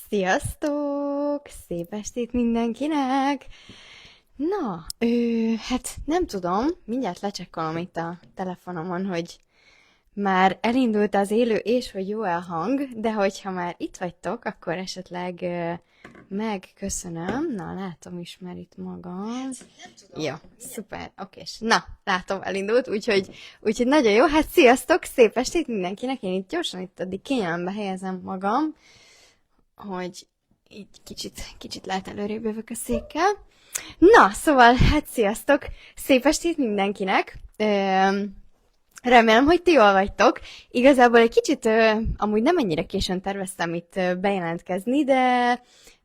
Sziasztok! Szép estét mindenkinek! Na, hát nem tudom, mindjárt lecsekkolom itt a telefonomon, hogy már elindult az élő, és hogy jó a hang, de hogyha már itt vagytok, akkor esetleg megköszönöm. Na, látom is már itt magam. Jó, szuper, okés. Na, látom, elindult, úgyhogy nagyon jó. Hát sziasztok, szép estét mindenkinek. Én itt gyorsan itt addig kényelembe helyezem magam, hogy így kicsit lehet előrébb jövök a székkel. Na, szóval, hát sziasztok! Szép estét mindenkinek! Remélem, hogy ti jól vagytok. Igazából egy kicsit amúgy nem ennyire későn terveztem itt bejelentkezni, de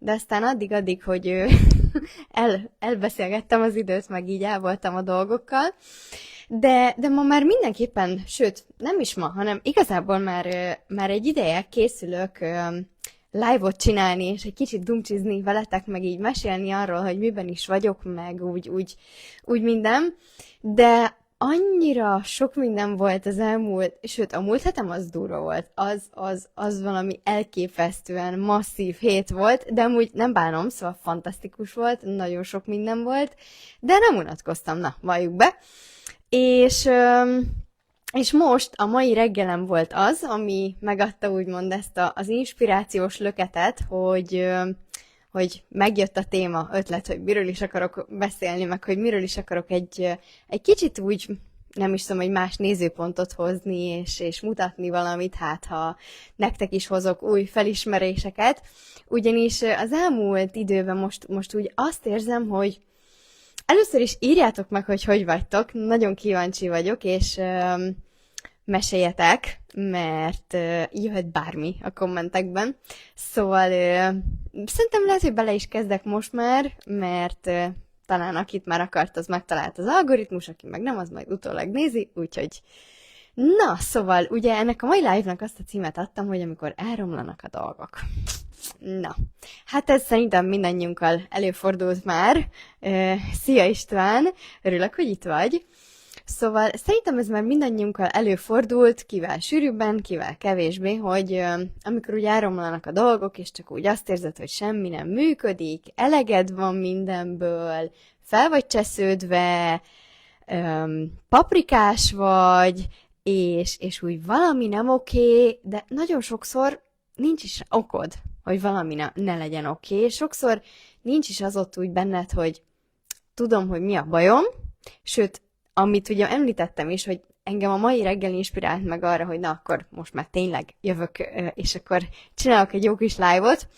aztán addig, hogy elbeszélgettem az időt, meg így el voltam a dolgokkal. De ma már mindenképpen, sőt, nem is ma, hanem igazából már egy ideje készülök live-ot csinálni, és egy kicsit dumcsizni veletek, meg így mesélni arról, hogy miben is vagyok, meg úgy minden. De annyira sok minden volt az elmúlt, sőt, a múlt hetem az durva volt. Az valami elképesztően masszív hét volt, de amúgy nem bánom, szóval fantasztikus volt, nagyon sok minden volt, de nem unatkoztam, na, valljuk be. És most a mai reggelem volt az, ami megadta úgymond ezt az inspirációs löketet, hogy megjött a téma, ötlet, hogy miről is akarok beszélni, meg hogy miről is akarok egy kicsit úgy, nem is tudom, hogy más nézőpontot hozni, és mutatni valamit, hát ha nektek is hozok új felismeréseket. Ugyanis az elmúlt időben most úgy azt érzem, hogy először is írjátok meg, hogy vagytok, nagyon kíváncsi vagyok, és meséljetek, mert jöhet bármi a kommentekben. Szóval szerintem lehet, hogy bele is kezdek most már, mert talán akit már akart, az megtalált az algoritmus, aki meg nem, az majd utólag nézi, úgyhogy na, szóval ugye ennek a mai live-nak azt a címet adtam, hogy amikor elromlanak a dolgok. Na, hát ez szerintem mindannyiunkkal előfordult már. Szia István, örülök, hogy itt vagy. Szóval szerintem ez már mindannyiunkkal előfordult, kivel sűrűbben, kivel kevésbé, hogy amikor úgy elromlanak a dolgok, és csak úgy azt érzed, hogy semmi nem működik, eleged van mindenből, fel vagy csesződve, paprikás vagy, és úgy valami nem oké, de nagyon sokszor nincs is okod, hogy valami ne legyen oké. Sokszor nincs is az ott úgy benned, hogy tudom, hogy mi a bajom, sőt, amit ugye említettem is, hogy engem a mai reggel inspirált meg arra, hogy na akkor most már tényleg jövök, és akkor csinálok egy jó kis live-ot.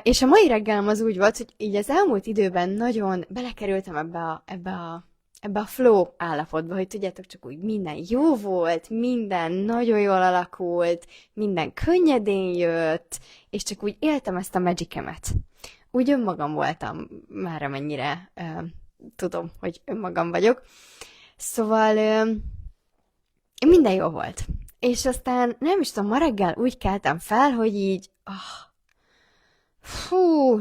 És a mai reggelem az úgy volt, hogy így az elmúlt időben nagyon belekerültem ebbe a flow állapotba, hogy tudjátok, csak úgy minden jó volt, minden nagyon jól alakult, minden könnyedén jött, és csak úgy éltem ezt a magic-emet. Úgy önmagam voltam, már amennyire tudom, hogy önmagam vagyok. Szóval minden jó volt. És aztán nem is tudom, ma reggel úgy keltem fel, hogy így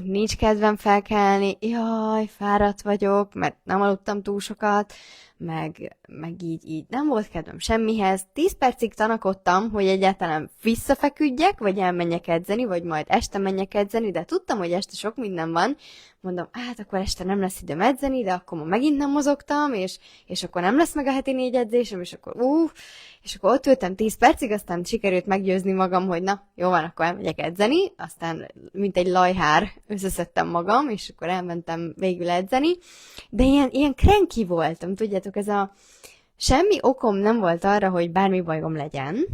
nincs kedvem felkelni, jaj, fáradt vagyok, mert nem aludtam túl sokat, meg így nem volt kedvem semmihez. 10 percig tanakodtam, hogy egyáltalán visszafeküdjek, vagy elmenjek edzeni, vagy majd este menjek edzeni, de tudtam, hogy este sok minden van. Mondom, hát akkor este nem lesz időm edzeni, de akkor ma megint nem mozogtam, és akkor nem lesz meg a heti 4 edzésem, és akkor és akkor ott ültem 10 percig, aztán sikerült meggyőzni magam, hogy na, jó van, akkor elmegyek edzeni, aztán mint egy lajhár összeszedtem magam, és akkor elmentem végül edzeni, de ilyen cranky voltam, tudjátok, semmi okom nem volt arra, hogy bármi bajom legyen,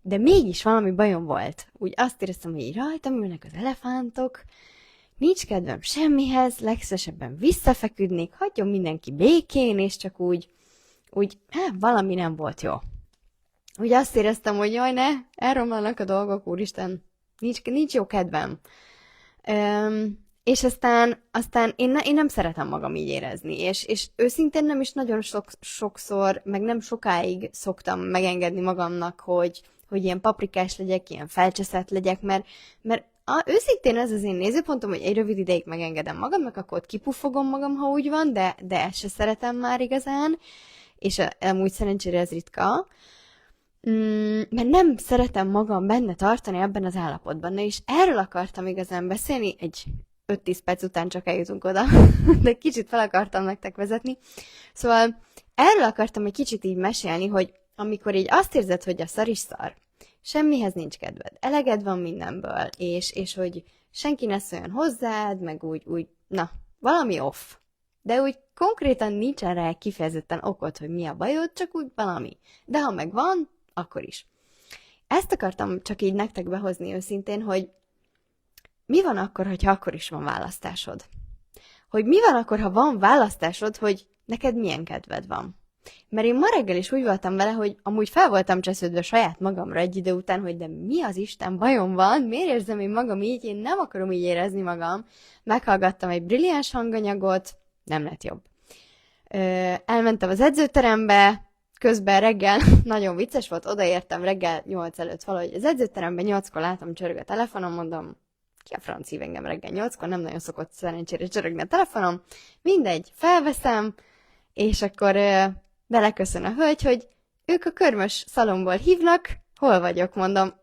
de mégis valami bajom volt. Úgy azt éreztem, hogy így rajtam ülnek az elefántok, nincs kedvem semmihez, legszívesebben visszafeküdnék, hagyjon mindenki békén, és csak úgy valami nem volt jó. Úgy azt éreztem, hogy jaj, ne, elromlanak a dolgok, úristen, nincs jó kedvem. És aztán én nem szeretem magam így érezni, és őszintén nem is nagyon sokszor, meg nem sokáig szoktam megengedni magamnak, hogy ilyen paprikás legyek, ilyen felcseszett legyek, mert őszintén ez az én nézőpontom, hogy egy rövid ideig megengedem magamnak, akkor ott kipufogom magam, ha úgy van, de ezt se szeretem már igazán, és amúgy szerencsére ez ritka. Mert nem szeretem magam benne tartani ebben az állapotban. Na és erről akartam igazán beszélni, egy 5-10 perc után csak eljutunk oda, de kicsit fel akartam nektek vezetni. Szóval erről akartam egy kicsit így mesélni, hogy amikor így azt érzed, hogy a szar is szar, semmihez nincs kedved, eleged van mindenből, és hogy senki ne szóljon hozzád, meg úgy, na, valami off. De úgy konkrétan nincs erre kifejezetten okod, hogy mi a bajod, csak úgy valami. De ha meg van, akkor is. Ezt akartam csak így nektek behozni őszintén, hogy mi van akkor, hogyha akkor is van választásod? Hogy mi van akkor, ha van választásod, hogy neked milyen kedved van? Mert én ma reggel is úgy voltam vele, hogy amúgy fel voltam csesződve saját magamra egy idő után, hogy de mi az Isten bajom van, miért érzem én magam így, én nem akarom így érezni magam. Meghallgattam egy brilliáns hanganyagot, nem lett jobb. Elmentem az edzőterembe, közben reggel, nagyon vicces volt, odaértem reggel 8 előtt valahogy az edzőteremben, 8-kor látom csörög a telefonom, mondom, ki a franc hív engem reggel 8-kor, nem nagyon szokott szerencsére csörögni a telefonom, mindegy, felveszem, és akkor beleköszön a hölgy, hogy ők a körmös szalomból hívnak, hol vagyok, mondom,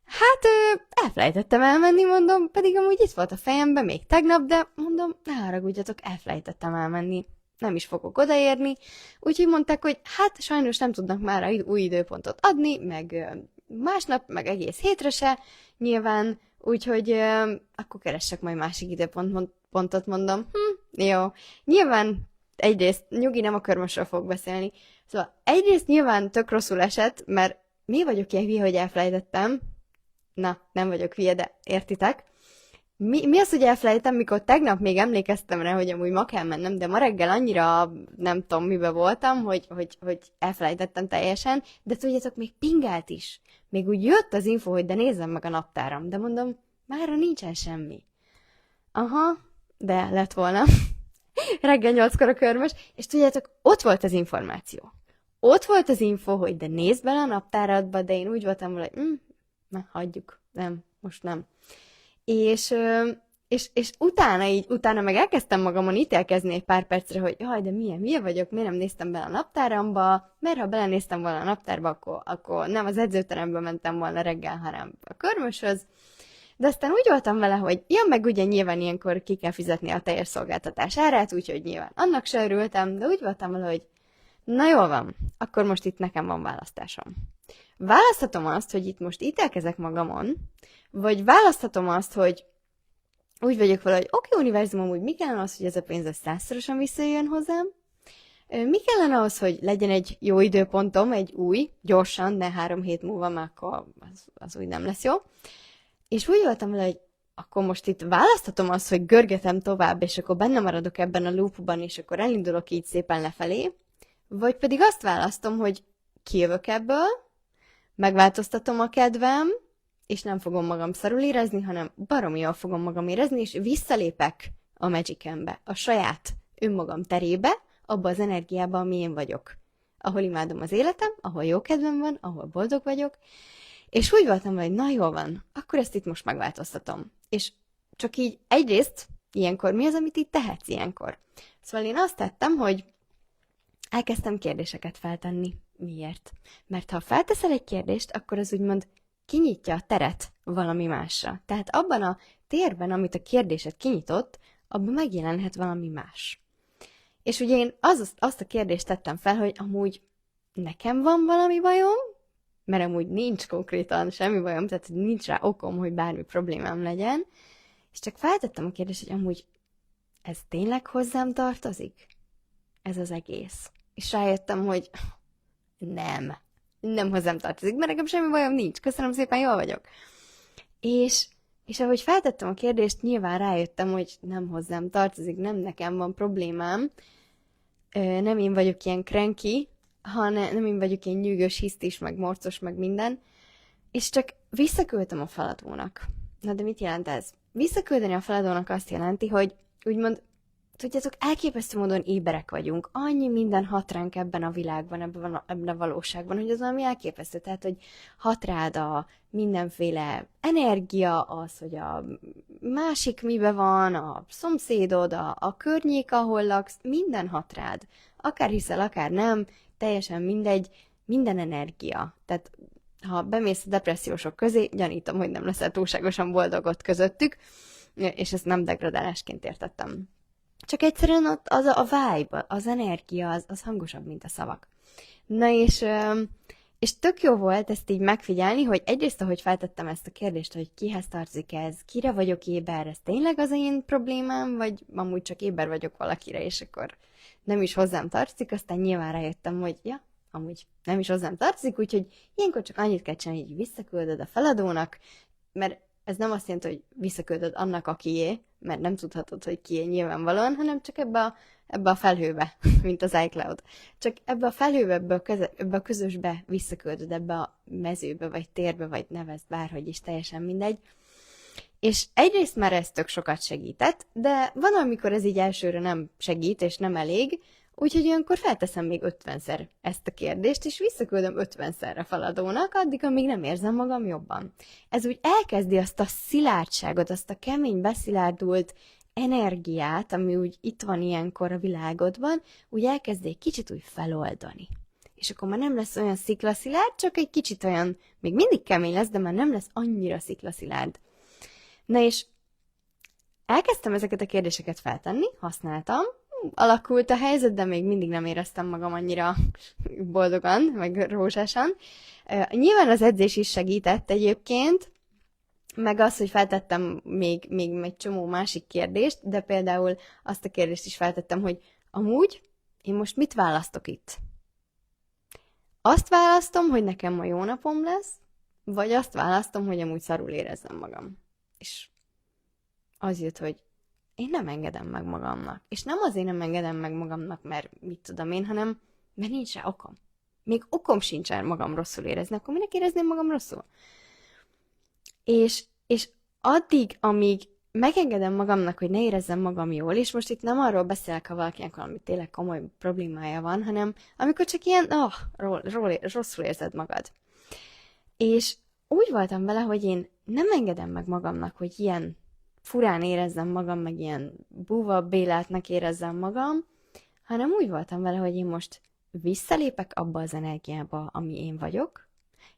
hát elfelejtettem elmenni, mondom, pedig amúgy itt volt a fejemben még tegnap, de mondom, ne haragudjatok, elfelejtettem elmenni, nem is fogok odaérni, úgyhogy mondták, hogy hát sajnos nem tudnak már új időpontot adni, meg másnap, meg egész hétre se, nyilván, úgyhogy akkor keressek majd másik időpontot, mondom, jó, nyilván egyrészt nyugi, nem a körmösről fog beszélni, szóval egyrészt nyilván tök rosszul esett, mert mi vagyok ilyen hülye, hogy elfelejtettem, na, nem vagyok hülye, de értitek. Mi az, hogy elfelejtem, mikor tegnap még emlékeztem rá, hogy amúgy ma kell mennem, de ma reggel annyira nem tudom, mibe voltam, hogy elfelejtettem teljesen, de tudjátok, még pingált is. Még úgy jött az info, hogy de nézzem meg a naptáram, de mondom, mára nincsen semmi. Aha, de lett volna. Reggel 8-kor a körmös, és tudjátok, ott volt az információ. Ott volt az info, hogy de nézd bele a naptáradba, de én úgy voltam vele, hogy hagyjuk, nem, most nem. És utána meg elkezdtem magamon ítélkezni egy pár percre, hogy jaj, de milyen vagyok, miért nem néztem bele a naptáramba, mert ha belenéztem volna a naptárba, akkor nem az edzőterembe mentem volna reggel, hanem a körmöshöz. De aztán úgy voltam vele, hogy meg ugye nyilván ilyenkor ki kell fizetni a teljes szolgáltatás árát, úgyhogy nyilván annak se örültem, de úgy voltam vele, hogy na jól van, akkor most itt nekem van választásom. Választhatom azt, hogy itt most ítélkezek magamon, vagy választhatom azt, hogy úgy vagyok vele, hogy oké, univerzum, amúgy mi kellene az, hogy ez a pénz 100-szorosan visszajön hozzám? Mi kellene ahhoz, hogy legyen egy jó időpontom, egy új, gyorsan, de 3 hét múlva már akkor az úgy nem lesz jó. És úgy voltam vele, hogy akkor most itt választhatom azt, hogy görgetem tovább, és akkor benne maradok ebben a loopban, és akkor elindulok így szépen lefelé, vagy pedig azt választom, hogy kijövök ebből, megváltoztatom a kedvem, és nem fogom magam szarul érezni, hanem baromi jól fogom magam érezni, és visszalépek a Magicembe, a saját önmagam terébe, abba az energiába, ami én vagyok. Ahol imádom az életem, ahol jó kedvem van, ahol boldog vagyok, és úgy voltam, hogy na jól van, akkor ezt itt most megváltoztatom. És csak így egyrészt, ilyenkor mi az, amit így tehetsz ilyenkor? Szóval én azt tettem, hogy elkezdtem kérdéseket feltenni. Miért? Mert ha felteszel egy kérdést, akkor az úgymond kinyitja a teret valami másra. Tehát abban a térben, amit a kérdésed kinyitott, abban megjelenhet valami más. És ugye én azt a kérdést tettem fel, hogy amúgy nekem van valami bajom, mert amúgy nincs konkrétan semmi bajom, tehát nincs rá okom, hogy bármi problémám legyen, és csak feltettem a kérdést, hogy amúgy ez tényleg hozzám tartozik? Ez az egész. És rájöttem, hogy nem hozzám tartozik, mert nekem semmi bajom nincs. Köszönöm szépen, jól vagyok. És ahogy feltettem a kérdést, nyilván rájöttem, hogy nem hozzám tartozik, nem nekem van problémám, nem én vagyok ilyen cranky, hanem nem én vagyok ilyen nyűgös, hisztis, meg morcos, meg minden, és csak visszaküldtem a feladónak. Na de mit jelent ez? Visszaküldeni a feladónak azt jelenti, hogy úgymond, tudjátok, elképesztő módon éberek vagyunk. Annyi minden hat ránk ebben a világban, ebben a valóságban, hogy az valami elképesztő. Tehát, hogy hat rád a mindenféle energia, az, hogy a másik mibe van, a szomszédod, a környék, ahol laksz, minden hat rád. Akár hiszel, akár nem, teljesen mindegy, minden energia. Tehát ha bemész a depressziósok közé, gyanítom, hogy nem leszel túlságosan boldog ott közöttük, és ezt nem degradálásként értettem. Csak egyszerűen ott az a vibe, az energia, az hangosabb, mint a szavak. Na és tök jó volt ezt így megfigyelni, hogy egyrészt, ahogy feltettem ezt a kérdést, hogy kihez tartozik ez, kire vagyok éber, ez tényleg az én problémám, vagy amúgy csak éber vagyok valakire, és akkor nem is hozzám tartozik, aztán nyilván rájöttem, hogy ja, amúgy nem is hozzám tartozik, úgyhogy ilyenkor csak annyit kell csinálni, hogy visszaküldöd a feladónak, mert ez nem azt jelenti, hogy visszaküldöd annak, akié, mert nem tudhatod, hogy kié nyilvánvalóan, hanem csak ebbe a felhőbe, mint az iCloud. Csak ebbe a felhőbe, ebbe a közösbe visszaküldöd, ebbe a mezőbe, vagy térbe, vagy nevezd bárhogy is, teljesen mindegy. És egyrészt már ez tök sokat segített, de van, amikor ez így elsőre nem segít, és nem elég, úgyhogy olyankor felteszem még 50-szer ezt a kérdést, és visszaküldöm 50-szer a feladónak, addig, amíg nem érzem magam jobban. Ez úgy elkezdi azt a szilárdságot, azt a kemény, beszilárdult energiát, ami úgy itt van ilyenkor a világodban, úgy elkezdi egy kicsit úgy feloldani. És akkor már nem lesz olyan sziklaszilárd, csak egy kicsit olyan, még mindig kemény lesz, de már nem lesz annyira sziklaszilárd. Na és elkezdtem ezeket a kérdéseket feltenni, használtam, alakult a helyzet, de még mindig nem éreztem magam annyira boldogan, meg rózsásan. Nyilván az edzés is segített egyébként, meg az, hogy feltettem még egy csomó másik kérdést, de például azt a kérdést is feltettem, hogy amúgy én most mit választok itt? Azt választom, hogy nekem ma jó napom lesz, vagy azt választom, hogy amúgy szarul érezzem magam. És az jött, hogy én nem engedem meg magamnak. És nem azért nem engedem meg magamnak, mert mit tudom én, hanem mert nincs rá okom. Még okom sincs rá magam rosszul érezni, akkor minek érezném magam rosszul? És addig, amíg megengedem magamnak, hogy ne érezzem magam jól, és most itt nem arról beszélek, ha valakinek valami tényleg komoly problémája van, hanem amikor csak ilyen, rosszul érzed magad. És úgy voltam vele, hogy én nem engedem meg magamnak, hogy ilyen furán érezzem magam, meg ilyen búva bélátnak érezzem magam, hanem úgy voltam vele, hogy én most visszalépek abba az energiába, ami én vagyok,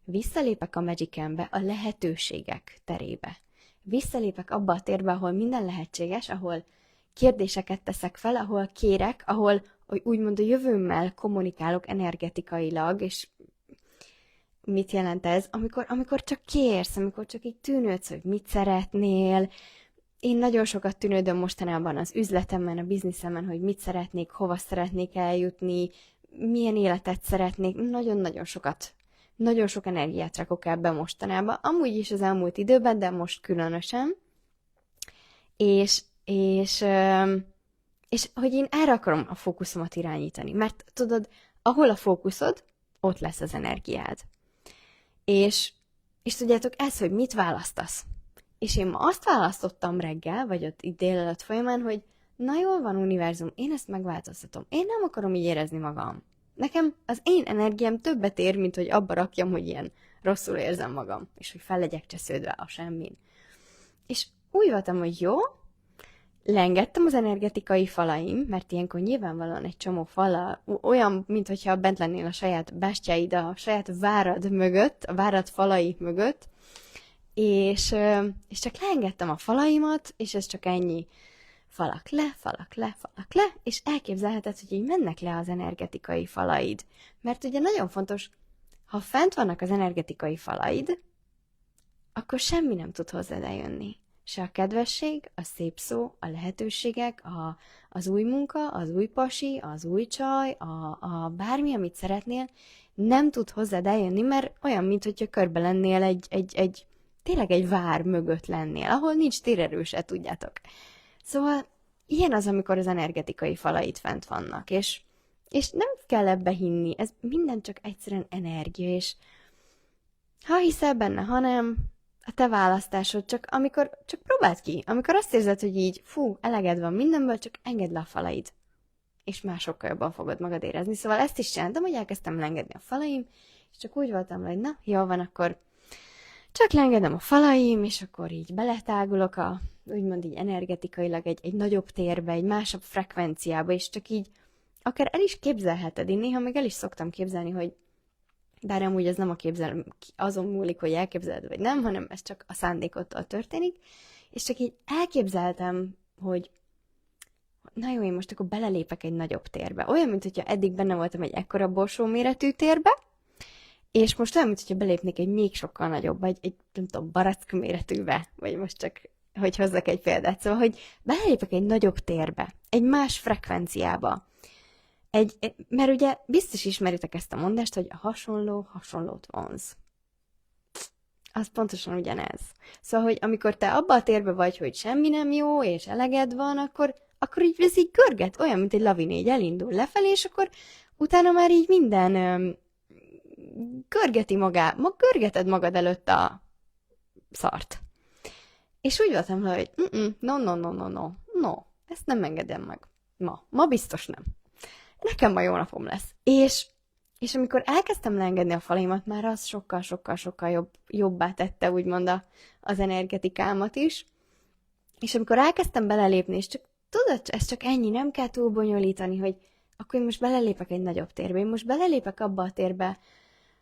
visszalépek a Magicambe, a lehetőségek terébe. Visszalépek abba a térbe, ahol minden lehetséges, ahol kérdéseket teszek fel, ahol kérek, ahol úgymond a jövőmmel kommunikálok energetikailag, és mit jelent ez? Amikor csak kérsz, amikor csak így tűnődsz, hogy mit szeretnél. Én nagyon sokat tűnődöm mostanában az üzletemben, a bizniszemben, hogy mit szeretnék, hova szeretnék eljutni, milyen életet szeretnék. Nagyon sok energiát rakok ebbe mostanában. Amúgy is az elmúlt időben, de most különösen. És hogy én erre akarom a fókuszomat irányítani. Mert tudod, ahol a fókuszod, ott lesz az energiád. És tudjátok, ez, hogy mit választasz. És én ma azt választottam reggel, vagy ott itt délelőtt folyamán, hogy na jól van, univerzum, én ezt megváltoztatom. Én nem akarom így érezni magam. Nekem az én energiám többet ér, mint hogy abba rakjam, hogy ilyen rosszul érzem magam, és hogy fel legyek csesződve a semmin. És úgy voltam, hogy jó, leengedtem az energetikai falaim, mert ilyenkor nyilvánvalóan egy csomó fala, olyan, mintha bent lennél a saját bástyáid, a saját várad mögött, a várad falai mögött, és csak leengedtem a falaimat, és ez csak ennyi. Falak le, és elképzelheted, hogy így mennek le az energetikai falaid. Mert ugye nagyon fontos, ha fent vannak az energetikai falaid, akkor semmi nem tud hozzád eljönni. Se a kedvesség, a szép szó, a lehetőségek, az új munka, az új pasi, az új csaj, a bármi, amit szeretnél, nem tud hozzád eljönni, mert olyan, mintha körbe lennél tényleg egy vár mögött lennél, ahol nincs térerő se, tudjátok. Szóval ilyen az, amikor az energetikai falaid fent vannak, és nem kell ebbe hinni, ez minden csak egyszerűen energia, és ha hiszel benne, ha nem, a te választásod, csak próbáld ki, amikor azt érzed, hogy így, eleged van mindenből, csak engedd le a falaid, és már sokkal jobban fogod magad érezni. Szóval ezt is csináltam, hogy elkezdtem leengedni a falaim, és csak úgy voltam, hogy na, jól van, akkor csak leengedem a falaim, és akkor így beletágulok úgymond így energetikailag egy nagyobb térbe, egy másabb frekvenciába, és csak így akár el is képzelheted, én néha meg el is szoktam képzelni, hogy bár amúgy ez nem azon múlik, hogy elképzeled vagy nem, hanem ez csak a szándékottól történik, és csak így elképzeltem, hogy na jó, én most akkor belelépek egy nagyobb térbe. Olyan, mint hogyha eddig benne voltam egy ekkora borsó méretű térbe, és most olyan, mint hogyha belépnék egy még sokkal nagyobb, egy nem tudom, barack méretűbe, vagy most csak, hogy hozzak egy példát. Szóval, hogy belépek egy nagyobb térbe, egy más frekvenciába. Mert ugye biztos ismeritek ezt a mondást, hogy a hasonló hasonlót vonz. Az pontosan ugyanez. Szóval, hogy amikor te abba a térbe vagy, hogy semmi nem jó, és eleged van, akkor így ez így görget, olyan, mint egy lavina, így elindul lefelé, és akkor utána már így minden görgeted magad előtt a szart. És úgy voltam, hogy no, ezt nem engedem meg. Ma biztos nem. Nekem ma jó napom lesz. És amikor elkezdtem leengedni a falaimat, már az sokkal jobbá tette, úgymond az energetikámat is. És amikor elkezdtem belelépni, és csak tudod, ez csak ennyi, nem kell túl bonyolítani, hogy akkor én most belelépek egy nagyobb térbe. Én most belelépek abba a térbe,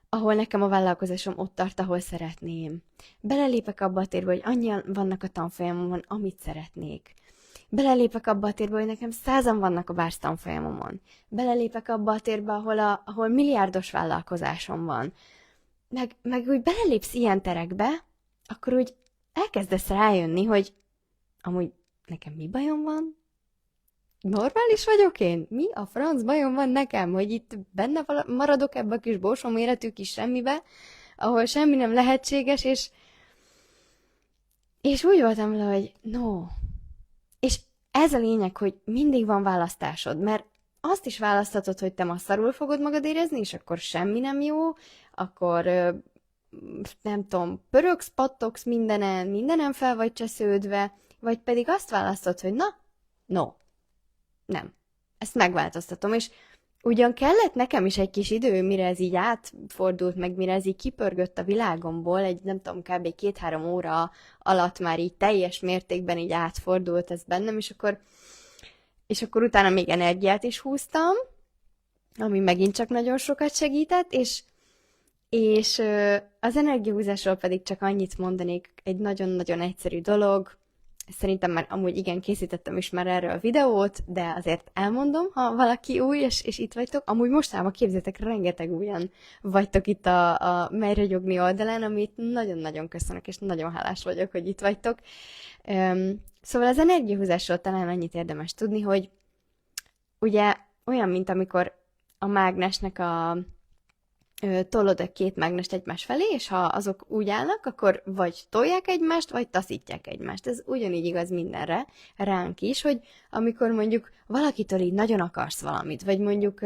ahol nekem a vállalkozásom ott tart, ahol szeretném. Belelépek abba a térbe, hogy annyian vannak a tanfolyamomon, amit szeretnék. Belelépek abba a térbe, hogy nekem 100-an vannak a bárs tanfolyamomon. Belelépek abba a térbe, ahol milliárdos vállalkozásom van. Meg úgy belelépsz ilyen terekbe, akkor úgy elkezdesz rájönni, hogy amúgy nekem mi bajom van? Normális vagyok én? Mi a franc bajom van nekem, hogy itt benne maradok ebbe a kis borsó méretű kis semmibe, ahol semmi nem lehetséges, és úgy voltam vele, hogy no. És ez a lényeg, hogy mindig van választásod, mert azt is választhatod, hogy te masszarul fogod magad érezni, és akkor semmi nem jó, akkor nem tudom, pörögsz, pattogsz mindenem fel vagy csesződve, vagy pedig azt választod, hogy nem. Ezt megváltoztatom, és ugyan kellett nekem is egy kis idő, mire ez így átfordult, meg mire ez így kipörgött a világomból, egy nem tudom, kb. 2-3 óra alatt már így teljes mértékben így átfordult ez bennem, és akkor utána még energiát is húztam, ami megint csak nagyon sokat segített, és az energiahúzásról pedig csak annyit mondanék, egy nagyon-nagyon egyszerű dolog. Szerintem már amúgy igen, készítettem is már erről a videót, de azért elmondom, ha valaki új, és itt vagytok. Amúgy mostában képzeljétek, rengeteg újan vagytok itt a Merjegyogni oldalán, amit nagyon-nagyon köszönök, és nagyon hálás vagyok, hogy itt vagytok. Szóval az energiahúzásról talán annyit érdemes tudni, hogy ugye olyan, mint amikor a mágnesnek tolod a két mágnest egymás felé, és ha azok úgy állnak, akkor vagy tolják egymást, vagy taszítják egymást. Ez ugyanígy igaz mindenre, ránk is, hogy amikor mondjuk valakitől így nagyon akarsz valamit, vagy mondjuk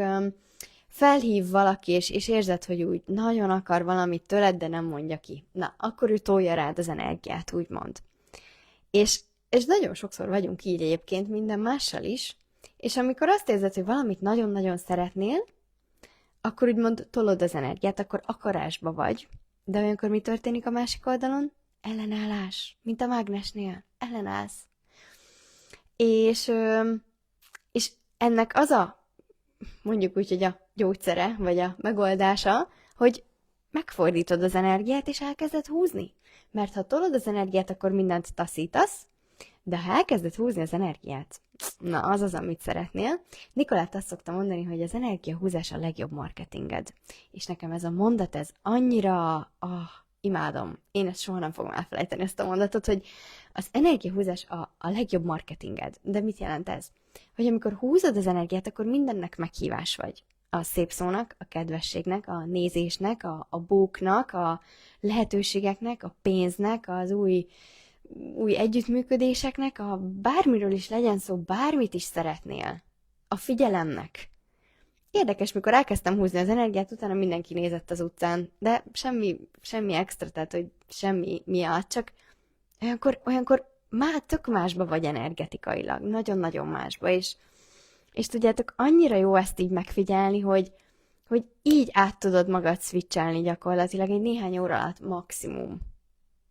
felhív valaki, és érzed, hogy úgy nagyon akar valamit tőled, de nem mondja ki. Na, akkor ő tolja rád az energiát, úgymond. És nagyon sokszor vagyunk így egyébként minden mással is, és amikor azt érzed, hogy valamit nagyon-nagyon szeretnél, akkor úgymond tolod az energiát, akkor akarásba vagy, de olyankor mi történik a másik oldalon? Ellenállás, mint a mágnesnél, ellenállsz. És ennek az mondjuk úgy, hogy a gyógyszere, vagy a megoldása, hogy megfordítod az energiát, és elkezded húzni. Mert ha tolod az energiát, akkor mindent taszítasz, de ha elkezded húzni az energiát, na, az, amit szeretnél. Nikolát azt szokta mondani, hogy az energiahúzás a legjobb marketinged. És nekem ez a mondat, ez annyira, imádom. Én ezt soha nem fogom elfelejteni, ezt a mondatot, hogy az energiahúzás a legjobb marketinged. De mit jelent ez? Hogy amikor húzod az energiát, akkor mindennek meghívás vagy. A szép szónak, a kedvességnek, a nézésnek, a bóknak, a lehetőségeknek, a pénznek, az új együttműködéseknek, bármiről is legyen szó, bármit is szeretnél. A figyelemnek. Érdekes, mikor elkezdtem húzni az energiát, utána mindenki nézett az utcán, de semmi extra, tehát hogy semmi miatt, csak olyankor már tök másba vagy energetikailag, nagyon-nagyon másba, és tudjátok, annyira jó ezt így megfigyelni, hogy így át tudod magad switchelni gyakorlatilag egy néhány óra alatt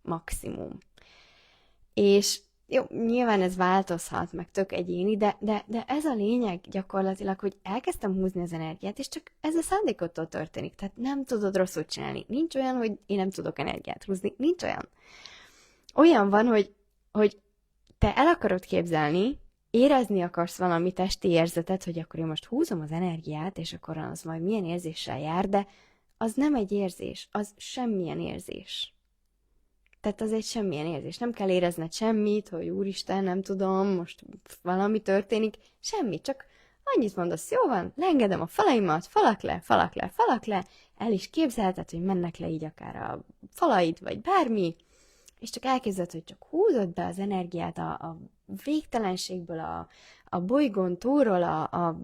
maximum. És Jó, nyilván ez változhat, meg tök egyéni, de ez a lényeg gyakorlatilag, hogy elkezdtem húzni az energiát, és csak ez a szándékottól történik. Tehát nem tudod rosszul csinálni. Nincs olyan, hogy én nem tudok energiát húzni. Nincs olyan. Olyan van, hogy te el akarod képzelni, érezni akarsz valami testi érzetet, hogy akkor én most húzom az energiát, és akkor az majd milyen érzéssel jár, de az nem egy érzés, az semmilyen érzés. Tehát az egy semmilyen érzés. Nem kell érezned semmit, hogy úristen, nem tudom, most valami történik. Semmi, csak annyit mondasz, jó van, leengedem a falaimat, falak le, falak le, falak le, el is képzelted, hogy mennek le így akár a falaid, vagy bármi, és csak elkezded, hogy csak húzod be az energiát a végtelenségből, a bolygón túlról, a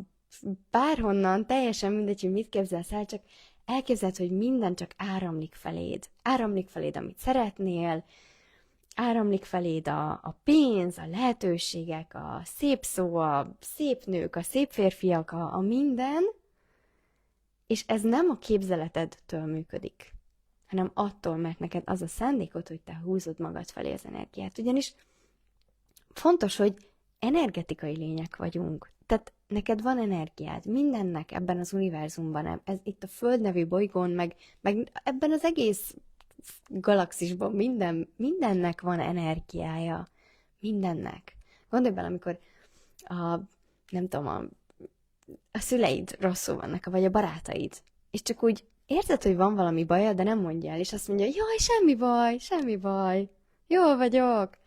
bárhonnan, teljesen mindegy, hogy mit képzelsz el, csak elképzeld, hogy minden csak áramlik feléd. Áramlik feléd, amit szeretnél, áramlik feléd a pénz, a lehetőségek, a szép szó, a szép nők, a szép férfiak, a minden, és ez nem a képzeletedtől működik, hanem attól, mert neked az a szándékod, hogy te húzod magad felé az energiát. Ugyanis fontos, hogy energetikai lények vagyunk. Tehát neked van energiád, mindennek ebben az univerzumban, ez itt a Föld nevű bolygón, meg ebben az egész galaxisban mindennek van energiája. Mindennek. Gondolj bele, amikor nem tudom, a szüleid rosszul vannak, vagy a barátaid, és csak úgy érzed, hogy van valami baja, de nem mondja el, és azt mondja, jaj, semmi baj, jól vagyok.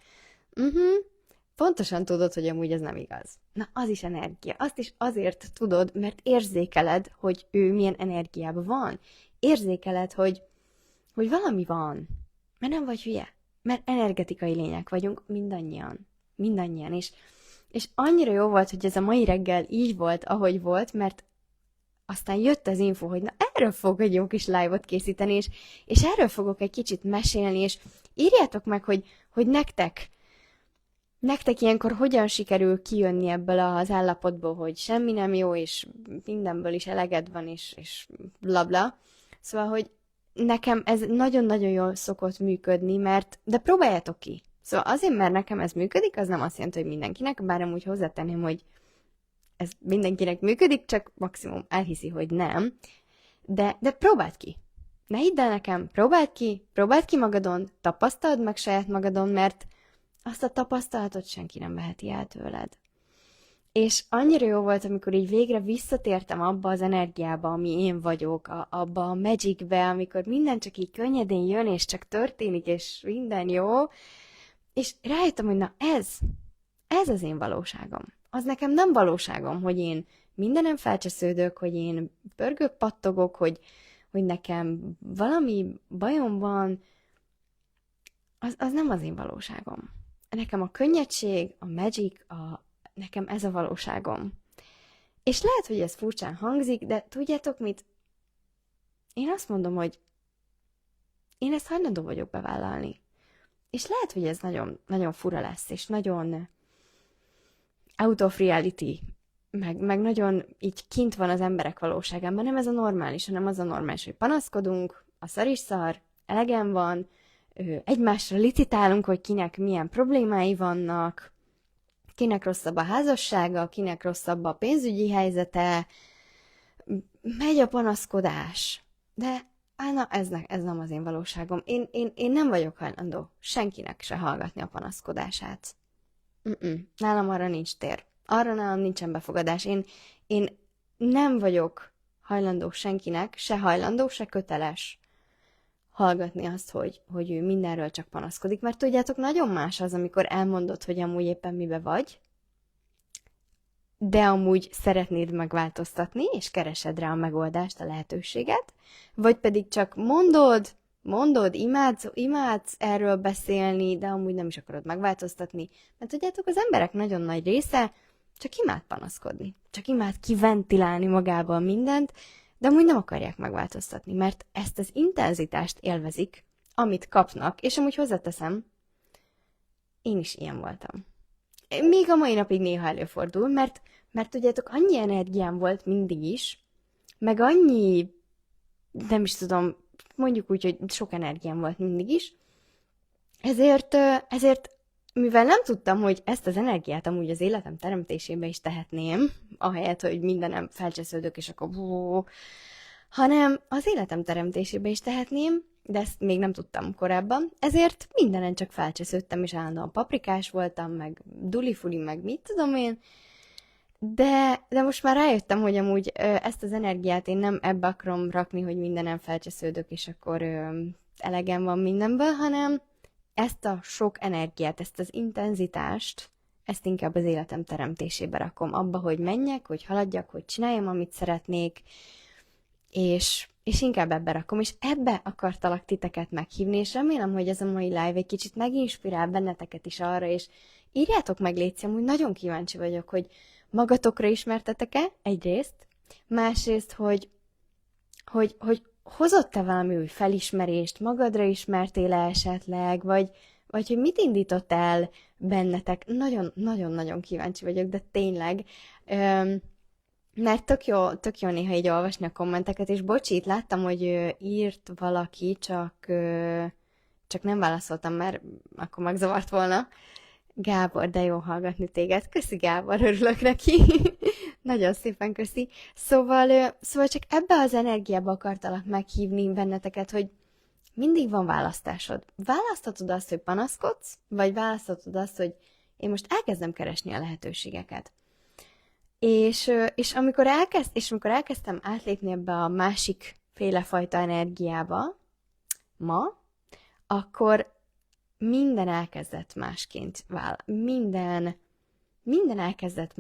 Pontosan tudod, hogy amúgy ez nem igaz. Na, az is energia. Azt is azért tudod, mert érzékeled, hogy ő milyen energiában van. Érzékeled, hogy valami van. Mert nem vagy hülye. Mert energetikai lények vagyunk mindannyian. Mindannyian. És annyira jó volt, hogy ez a mai reggel így volt, ahogy volt, mert aztán jött az info, hogy na erről fogok egy jó kis live-ot készíteni, és erről fogok egy kicsit mesélni, és írjátok meg, hogy nektek ilyenkor hogyan sikerül kijönni ebből az állapotból, hogy semmi nem jó, és mindenből is eleged van, és blabla. Szóval, hogy nekem ez nagyon-nagyon jól szokott működni, de próbáljátok ki. Szóval azért, mert nekem ez működik, az nem azt jelenti, hogy mindenkinek, bár amúgy hozzátenném, hogy ez mindenkinek működik, csak maximum elhiszi, hogy nem. De próbáld ki. Ne hidd el nekem, próbáld ki magadon, tapasztald meg saját magadon, mert azt a tapasztalatot senki nem veheti el tőled. És annyira jó volt, amikor így végre visszatértem abba az energiába, ami én vagyok, abba a magicbe, amikor minden csak így könnyedén jön, és csak történik, és minden jó. És rájöttem, hogy na ez az én valóságom. Az nekem nem valóságom, hogy én mindenem felcsesződök, hogy én pörgök, pattogok, hogy nekem valami bajom van, az nem az én valóságom. Nekem a könnyedség, a magic, nekem ez a valóságom. És lehet, hogy ez furcsán hangzik, de tudjátok mit? Én azt mondom, hogy én ezt hajlandó vagyok bevállalni. És lehet, hogy ez nagyon, nagyon fura lesz, és nagyon out of reality, meg nagyon így kint van az emberek valóságában. Nem ez a normális, hanem az a normális, hogy panaszkodunk, a szar is szar, elegem van, egymásra licitálunk, hogy kinek milyen problémái vannak, kinek rosszabb a házassága, kinek rosszabb a pénzügyi helyzete, megy a panaszkodás. De na, ez nem az én valóságom. Én nem vagyok hajlandó senkinek se hallgatni a panaszkodását. Nálam arra nincs tér. Arra nálam nincsen befogadás. Én nem vagyok hajlandó senkinek, se hajlandó, se köteles hallgatni azt, hogy ő mindenről csak panaszkodik, mert tudjátok, nagyon más az, amikor elmondod, hogy amúgy éppen mibe vagy, de amúgy szeretnéd megváltoztatni, és keresed rá a megoldást, a lehetőséget, vagy pedig csak mondod, imádsz erről beszélni, de amúgy nem is akarod megváltoztatni, mert tudjátok, az emberek nagyon nagy része csak imád panaszkodni, csak imád kiventilálni magában mindent, de amúgy nem akarják megváltoztatni, mert ezt az intenzitást élvezik, amit kapnak, és amúgy hozzáteszem, én is ilyen voltam. Még a mai napig néha előfordul, mert tudjátok, annyi energiám volt mindig is, meg annyi, nem is tudom, mondjuk úgy, hogy sok energiám volt mindig is, ezért mivel nem tudtam, hogy ezt az energiát amúgy az életem teremtésébe is tehetném, ahelyett, hogy mindenem felcsesződök, és akkor hanem az életem teremtésébe is tehetném, de ezt még nem tudtam korábban, ezért mindenen csak felcsesződtem, és állandóan paprikás voltam, meg dulifuli, meg mit tudom én, de most már rájöttem, hogy amúgy ezt az energiát én nem ebbe akarom rakni, hogy mindenem felcsesződök, és akkor elegem van mindenből, hanem ezt a sok energiát, ezt az intenzitást, ezt inkább az életem teremtésébe rakom, abba, hogy menjek, hogy haladjak, hogy csináljam, amit szeretnék, és inkább ebbe rakom, és ebbe akartalak titeket meghívni, és remélem, hogy ez a mai live egy kicsit meginspirál benneteket is arra, és írjátok meg, légy hogy nagyon kíváncsi vagyok, hogy magatokra ismertetek-e egyrészt, másrészt, hogy hozott-e valami új felismerést, magadra ismertél-e esetleg, vagy hogy mit indított el bennetek. Nagyon-nagyon kíváncsi vagyok, de tényleg, mert tök jó néha így olvasni a kommenteket, és bocsi, itt láttam, hogy írt valaki, csak nem válaszoltam, mert akkor megzavart volna. Gábor, de jó hallgatni téged. Köszi, Gábor, örülök neki. Nagyon szépen köszi. Szóval csak ebbe az energiába akartalak meghívni benneteket, hogy mindig van választásod. Választhatod azt, hogy panaszkodsz, vagy választhatod azt, hogy én most elkezdem keresni a lehetőségeket. És amikor elkezdtem átlépni ebbe a másik félefajta energiába ma, akkor minden elkezdett másként minden elkezdett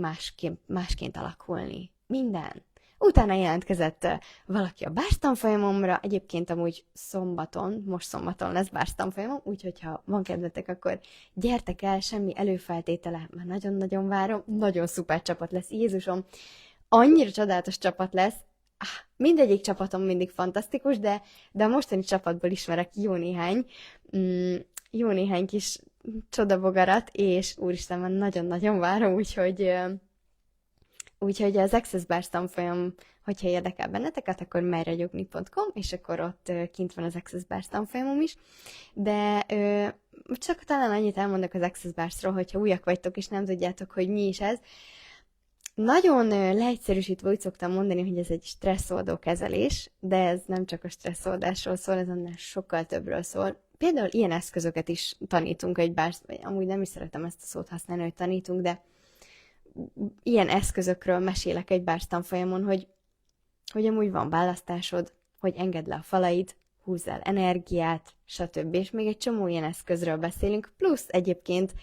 másként alakulni. Minden. Utána jelentkezett valaki a bárs-tanfolyamomra, egyébként amúgy most szombaton lesz bárs-tanfolyamom, úgyhogy ha van kedvetek, akkor gyertek el, semmi előfeltétele, mert nagyon-nagyon várom, nagyon szuper csapat lesz, Jézusom, annyira csodálatos csapat lesz, mindegyik csapatom mindig fantasztikus, de a mostani csapatból ismerek jó néhány kis csodabogarat, és úristen, már nagyon-nagyon várom, úgyhogy az Access Bars tanfolyam, hogyha érdekel benneteket, akkor merregyogni.com, és akkor ott kint van az Access Bars tanfolyamom is, de csak talán annyit elmondok az Access Barsról, hogyha újak vagytok, és nem tudjátok, hogy mi is ez. Nagyon leegyszerűsítve úgy szoktam mondani, hogy ez egy stresszoldó kezelés, de ez nem csak a stresszoldásról szól, ez annál sokkal többről szól. Például ilyen eszközöket is tanítunk egy bárs, vagy amúgy nem is szeretem ezt a szót használni, hogy tanítunk, de ilyen eszközökről mesélek egy bárs tanfolyamon, hogy amúgy van választásod, hogy engedd le a falaid, húzz el energiát, stb. És még egy csomó ilyen eszközről beszélünk, plusz egyébként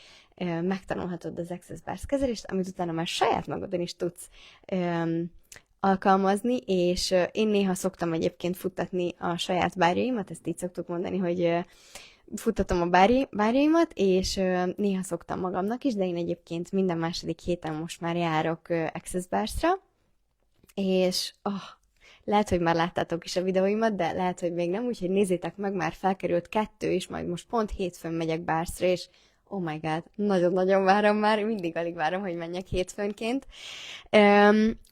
megtanulhatod az Access Bars kezelést, amit utána már saját magadon is tudsz alkalmazni, és én néha szoktam egyébként futtatni a saját bárjaimat, ezt így szoktuk mondani, hogy futtatom a bárjaimat, és néha szoktam magamnak is, de én egyébként minden második héten most már járok Access Barsra, és lehet, hogy már láttátok is a videóimat, de lehet, hogy még nem, úgyhogy nézzétek meg, már felkerült 2, és majd most pont hétfőn megyek Barsra, és oh my god, nagyon-nagyon várom már, mindig alig várom, hogy menjek hétfőnként.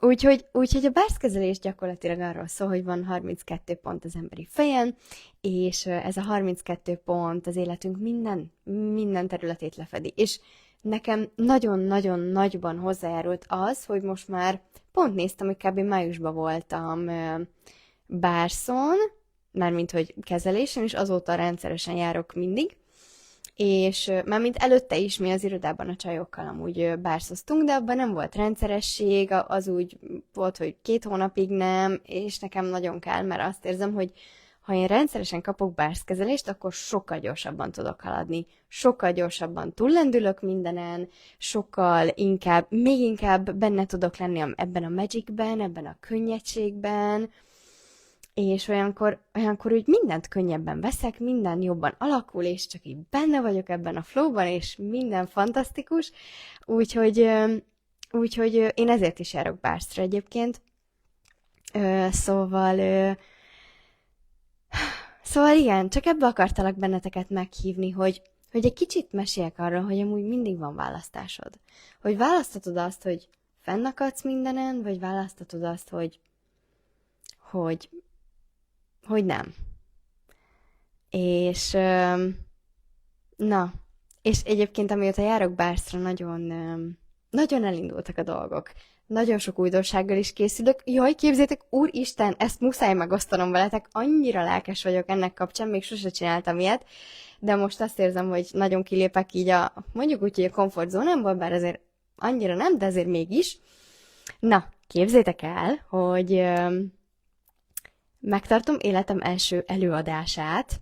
Úgyhogy a bárszkezelés gyakorlatilag arról szól, hogy van 32 pont az emberi fejen, és ez a 32 pont az életünk minden területét lefedi. És nekem nagyon-nagyon nagyban hozzájárult az, hogy most már pont néztem, hogy kb. Májusban voltam bárszon, mármint hogy kezelésen, és azóta rendszeresen járok mindig, és mármint előtte is mi az irodában a csajokkal amúgy bárszoztunk, de abban nem volt rendszeresség, az úgy volt, hogy 2 hónapig nem, és nekem nagyon kell, mert azt érzem, hogy ha én rendszeresen kapok bárszkezelést, akkor sokkal gyorsabban tudok haladni, sokkal gyorsabban túllendülök mindenen, még inkább benne tudok lenni ebben a magicben, ebben a könnyedségben, és olyankor úgy mindent könnyebben veszek, minden jobban alakul, és csak így benne vagyok ebben a flowban, és minden fantasztikus, úgyhogy én ezért is járok Barsra egyébként. Szóval igen, csak ebbe akartalak benneteket meghívni, hogy egy kicsit meséljek arról, hogy amúgy mindig van választásod. Hogy választhatod azt, hogy fennakadsz mindenen, vagy választhatod azt, hogy nem. És na, És egyébként, amióta járok Bárszra, nagyon elindultak a dolgok. Nagyon sok újdonsággal is készülök. Jaj, képzétek, úristen, ezt muszáj megosztanom veletek, annyira lelkes vagyok ennek kapcsán, még sose csináltam ilyet, de most azt érzem, hogy nagyon kilépek így mondjuk úgy, hogy a komfortzónámból, bár azért annyira nem, de azért mégis. Na, képzétek el, hogy megtartom életem első előadását,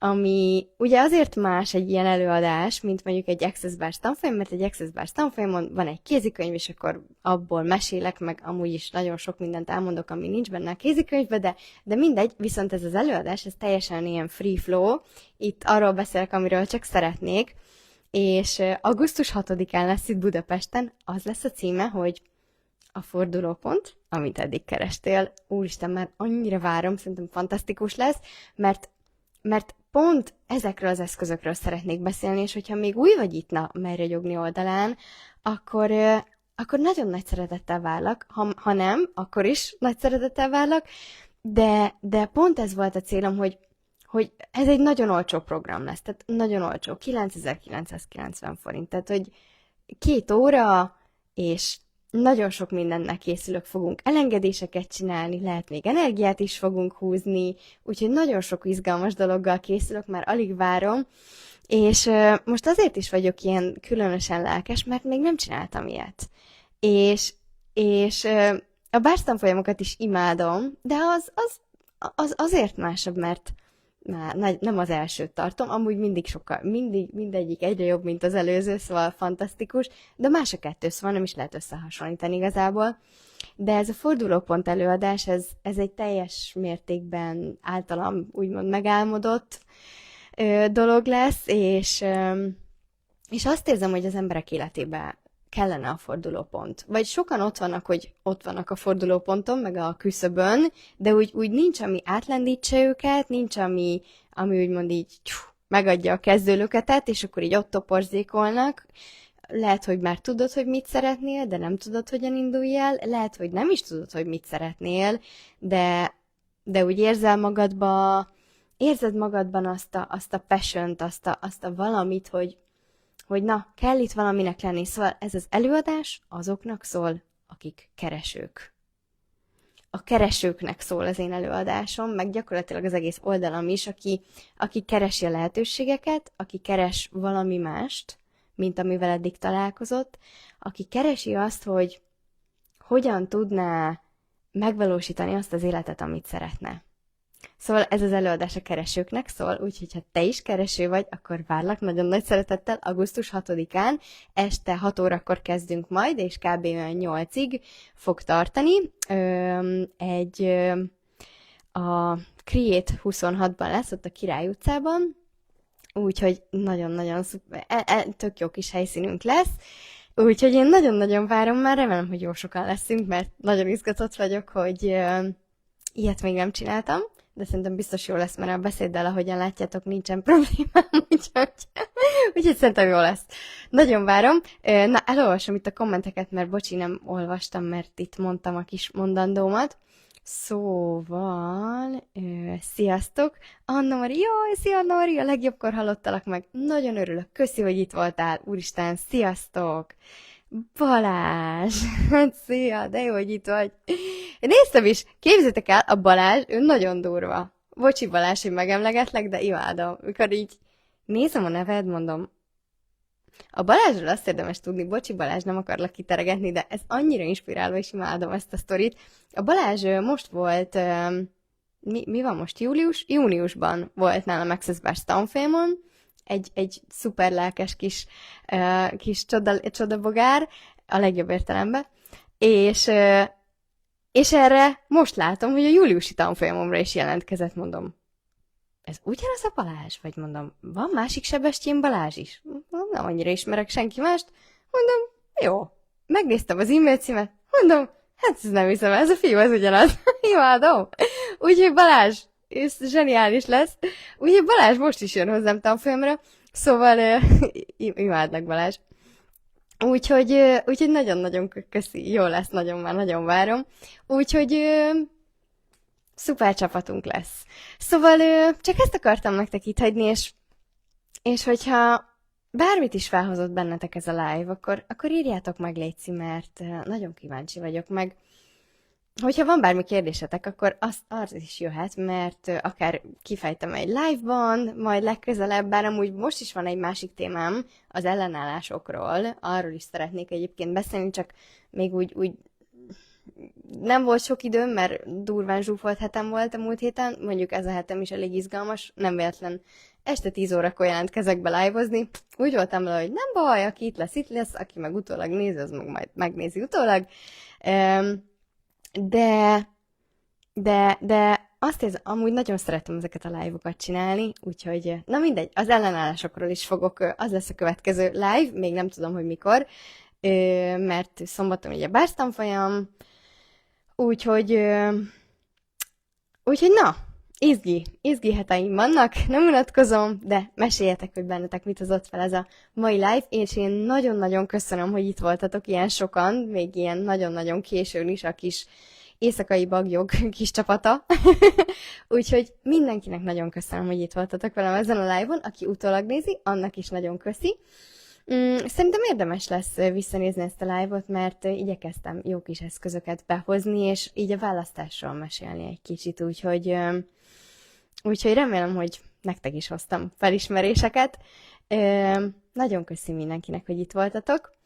ami ugye azért más egy ilyen előadás, mint mondjuk egy Access Bars tanfolyam, mert egy Access Bars tanfolyamon van egy kézikönyv, és akkor abból mesélek, meg amúgy is nagyon sok mindent elmondok, ami nincs benne a kézikönyvben, de mindegy, viszont ez az előadás, ez teljesen ilyen free flow, itt arról beszélek, amiről csak szeretnék, és augusztus 6-án lesz itt Budapesten, az lesz a címe, hogy a fordulópont, amit eddig kerestél. Úristen, már annyira várom, szerintem fantasztikus lesz, mert pont ezekről az eszközökről szeretnék beszélni, és hogyha még új vagy itt a Merre Gyogni oldalán, akkor nagyon nagy szeretettel várlak, ha nem, akkor is nagy szeretettel várlak, de pont ez volt a célom, hogy ez egy nagyon olcsó program lesz, tehát nagyon olcsó, 9990 forint, tehát hogy 2 óra, és nagyon sok mindennek készülök, fogunk elengedéseket csinálni, lehet még energiát is fogunk húzni, úgyhogy nagyon sok izgalmas dologgal készülök, már alig várom, és most azért is vagyok ilyen különösen lelkes, mert még nem csináltam ilyet. És a bárstanfolyamokat is imádom, de az azért másabb, mert nem az elsőt tartom, amúgy mindegyik egyre jobb, mint az előző, szóval fantasztikus, de más a kettő, szóval nem is lehet összehasonlítani igazából. De ez a fordulópont előadás, ez egy teljes mértékben általam úgymond megálmodott dolog lesz, és azt érzem, hogy az emberek életében kellene a fordulópont. Vagy sokan ott vannak, hogy ott vannak a fordulóponton, meg a küszöbön, de úgy nincs, ami átlendítse őket, nincs, ami úgymond így megadja a kezdőlöketet, és akkor így ott toporzékolnak. Lehet, hogy már tudod, hogy mit szeretnél, de nem tudod, hogyan indulj el. Lehet, hogy nem is tudod, hogy mit szeretnél, de úgy érzed magadban azt a passion-t, azt a valamit, hogy na, kell itt valaminek lenni. Szóval ez az előadás azoknak szól, akik keresők. A keresőknek szól az én előadásom, meg gyakorlatilag az egész oldalam is, aki keresi a lehetőségeket, aki keres valami mást, mint amivel eddig találkozott, aki keresi azt, hogy hogyan tudná megvalósítani azt az életet, amit szeretne. Szóval ez az előadás a keresőknek szól, úgyhogy ha te is kereső vagy, akkor várlak nagyon nagy szeretettel augusztus 6-án, este 6 órakor kezdünk majd, és kb. Olyan 8-ig fog tartani. A Create 26-ban lesz, ott a Király utcában, úgyhogy nagyon-nagyon szuper, tök jó kis helyszínünk lesz, úgyhogy én nagyon-nagyon várom már, remélem, hogy jó sokan leszünk, mert nagyon izgatott vagyok, hogy ilyet még nem csináltam, de szerintem biztos jó lesz, mert a beszéddel, ahogyan látjátok, nincsen problémám, úgyhogy szerintem jó lesz. Nagyon várom. Na, elolvasom itt a kommenteket, mert bocsi, nem olvastam, mert itt mondtam a kis mondandómat. Szóval, sziasztok! Anna-Mari, jaj, szia Anna-Mari, a legjobbkor hallottalak meg. Nagyon örülök, köszi, hogy itt voltál. Úristen, sziasztok! Balázs! Hát szia, de jó, hogy itt vagy. Néztem is, képzeljétek el, a Balázs, ő nagyon durva. Bocsi Balázs, hogy megemlegetlek, de imádom. Mikor így nézem a neved, mondom, a Balázsról azt érdemes tudni, bocsi Balázs, nem akarlak kiteregetni, de ez annyira inspiráló, és imádom ezt a sztorit. A Balázs most volt, mi van most, júniusban volt nálam Access Bars tanfolyamon, egy szuper lelkes kis csodabogár, a legjobb értelemben, és erre most látom, hogy a júliusi tanfolyamomra is jelentkezett, mondom. Ez ugyanaz a Balázs? Vagy mondom, van másik Sebestyén Balázs is? Nem annyira ismerek senki mást. Mondom, jó. Megnéztem az e-mail címet, mondom, hát ez nem hiszem, ez a fiú, ez ugyanaz. Imádom. Úgyhogy Balázs, ez zseniális lesz. Úgyhogy Balázs most is jön hozzám tanfolyamra, szóval imádlak Balázs. Úgyhogy nagyon-nagyon köszi, jó lesz, már nagyon várom. Úgyhogy szuper csapatunk lesz. Szóval csak ezt akartam nektek itt hagyni, és hogyha bármit is felhozott bennetek ez a live, akkor írjátok meg, létszi, mert nagyon kíváncsi vagyok meg. Hogyha van bármi kérdésetek, akkor az is jöhet, mert akár kifejtem egy live-ban, majd legközelebb, bár amúgy most is van egy másik témám az ellenállásokról, arról is szeretnék egyébként beszélni, csak még úgy nem volt sok időm, mert durván zsúfolt hetem volt a múlt héten, mondjuk ez a hetem is elég izgalmas, nem véletlen este 10 órakor jelentkezek be live-ozni. Úgy voltam vele, hogy nem baj, aki itt lesz, aki meg utólag nézi, az meg majd megnézi utólag. De azt érzem, amúgy nagyon szeretem ezeket a live-okat csinálni, úgyhogy, na mindegy, az ellenállásokról is fogok, az lesz a következő live, még nem tudom, hogy mikor, mert szombaton ugye bárztanfolyam, úgyhogy na, izgi heteim vannak, nem unatkozom, de meséljetek, hogy bennetek mit hozott fel ez a mai live, és én nagyon-nagyon köszönöm, hogy itt voltatok ilyen sokan, még ilyen nagyon-nagyon későn is a kis éjszakai bagyok kis csapata. Úgyhogy mindenkinek nagyon köszönöm, hogy itt voltatok velem ezen a live-on, aki utólag nézi, annak is nagyon köszi. Szerintem érdemes lesz visszanézni ezt a live-ot, mert igyekeztem jó kis eszközöket behozni, és így a választásról mesélni egy kicsit, úgyhogy remélem, hogy nektek is hoztam felismeréseket. Nagyon köszi mindenkinek, hogy itt voltatok.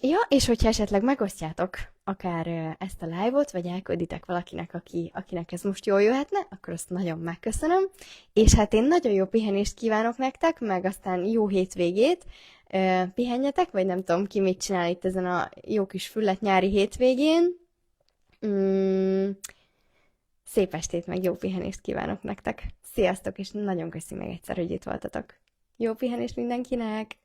Ja, és hogyha esetleg megosztjátok akár ezt a live-ot, vagy elkülditek valakinek, akinek ez most jól jöhetne, akkor azt nagyon megköszönöm. És hát én nagyon jó pihenést kívánok nektek, meg aztán jó hétvégét. Pihenjetek, vagy nem tudom ki mit csinál itt ezen a jó kis füllet nyári hétvégén. Szép estét, meg jó pihenést kívánok nektek. Sziasztok, és nagyon köszi még egyszer, hogy itt voltatok. Jó pihenést mindenkinek!